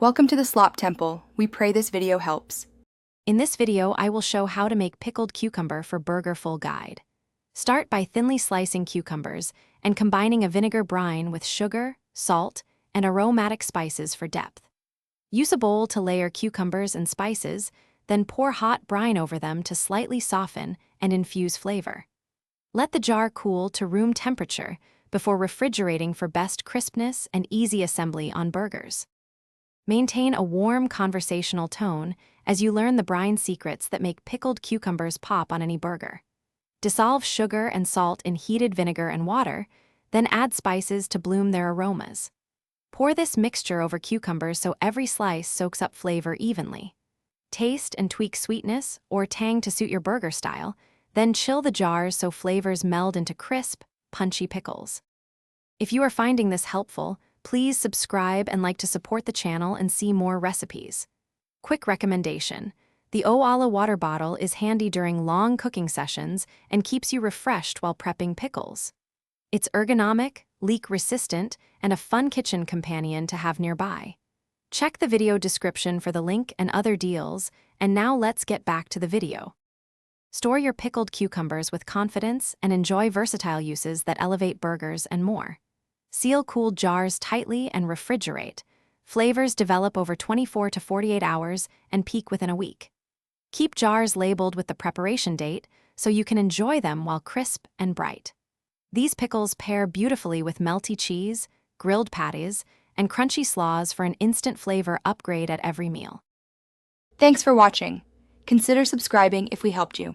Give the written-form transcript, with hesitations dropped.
Welcome to the Slop Temple. We pray this video helps. In this video, I will show how to make pickled cucumber for burger full guide. Start by thinly slicing cucumbers and combining a vinegar brine with sugar, salt, and aromatic spices for depth. Use a bowl to layer cucumbers and spices, then pour hot brine over them to slightly soften and infuse flavor. Let the jar cool to room temperature before refrigerating for best crispness and easy assembly on burgers. Maintain a warm conversational tone as you learn the brine secrets that make pickled cucumbers pop on any burger. Dissolve sugar and salt in heated vinegar and water, then add spices to bloom their aromas. Pour this mixture over cucumbers so every slice soaks up flavor evenly. Taste and tweak sweetness or tang to suit your burger style, then chill the jars so flavors meld into crisp, punchy pickles. If you are finding this helpful, please subscribe and like to support the channel and see more recipes. Quick recommendation: the Oala water bottle is handy during long cooking sessions and keeps you refreshed while prepping pickles. It's ergonomic, leak-resistant, and a fun kitchen companion to have nearby. Check the video description for the link and other deals, and now let's get back to the video. Store your pickled cucumbers with confidence and enjoy versatile uses that elevate burgers and more. Seal cooled jars tightly and refrigerate. Flavors develop over 24 to 48 hours and peak within a week. Keep jars labeled with the preparation date so you can enjoy them while crisp and bright. These pickles pair beautifully with melty cheese, grilled patties, and crunchy slaws for an instant flavor upgrade at every meal. Thanks for watching. Consider subscribing if we helped you.